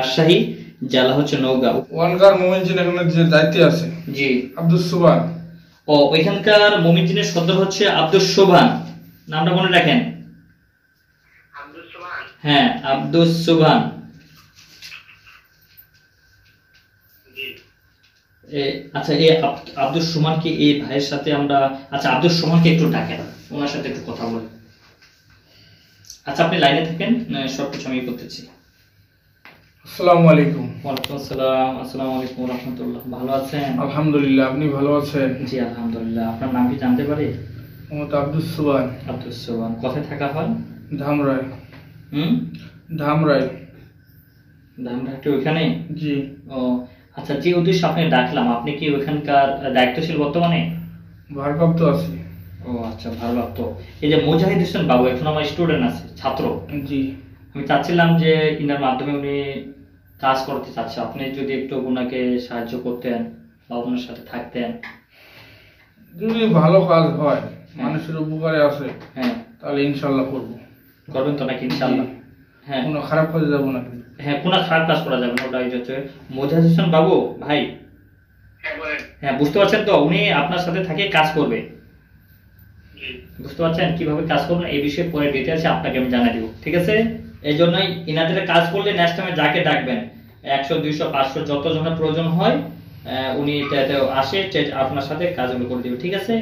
রাজশাহী, জেলা হচ্ছে নওগাঁ। ওয়ানগার মোমিনজিন এখানে যে দায়িত্বে আছে জি। আব্দুস সুবহান। ও, ওইখানকার মোমিনজিনের সদর হচ্ছে আব্দুস সুবহান। নামটা মনে রাখেন। আব্দুস সুবহান। হ্যাঁ, আব্দুস সুবহান। আচ্ছা, এই আব্দুস সুবহানকে এই ভাইয়ের সাথে আমরা, আচ্ছা আব্দুস সুবহানকে একটু ডাকেন, ওনার সাথে একটু কথা বলি। আচ্ছা, আপনি লাইনে থাকেন, সবকিছু আমি করতেছি। আসসালামু আলাইকুম। ওয়ালাইকুম আসসালাম। আসসালামু আলাইকুম ওয়া রাহমাতুল্লাহ। ভালো আছেন? আলহামদুলিল্লাহ, আপনি ভালো আছেন? জি আলহামদুলিল্লাহ। আপনার নাম কি জানতে পারি? মোহাম্মদ আব্দুস সুবহান। আব্দুস সুবহান। কোথায় থাকা হয়? ধামরাই। ধামরাই। ধামরাটি ওইখানে? জি। ও আচ্ছা, যে উদ্দেশ্যে আপনি ডাকলাম, আপনি কি ওইখানকার দায়িত্বশীল বর্তমানে? ভারপ্রাপ্ত আছি। ও আচ্ছা, ভারপ্রাপ্ত। এই যে মুজাহিদ হোসেন বাবু এখন আমার স্টুডেন্ট আছে, ছাত্র। জি। আমি চাচ্ছিলাম যে ইনার মাধ্যমে উনি কাজ করতে চাচ্ছে, আপনি যদি একটু ওনাকে সাহায্য করতেন বা ওনার সাথে থাকতেন। যদি ভালো কাজ হয়, মানুষের উপকারে আসে, হ্যাঁ, তাহলে ইনশাল্লাহ করবো। করবেন তো নাকি? ইনশাআল্লাহ। হ্যাঁ, কোনো খারাপ কাজে যাবো না। হ্যাঁ, কোনো খারাপ কাজ করা যাবে না। ওটাই হচ্ছে মুজাহিদ হোসেন বাবু ভাই। হ্যাঁ, বুঝতে পারছেন তো, উনি আপনার সাথে থাকে কাজ করবে। বুঝতে পারছেন কিভাবে কাজ করবেন, এই বিষয়ে পরে ডিটেইলসে আপনাকে আমি জানিয়ে দিব, ঠিক আছে? এই জন্যই ইনাদের কাজ করলে নেক্সট টাইমে যাকে ডাকবেন 100 200 500 যত জনের প্রয়োজন হয় উনি আসে আপনার সাথে কাজগুলো করে দিবে, ঠিক আছে?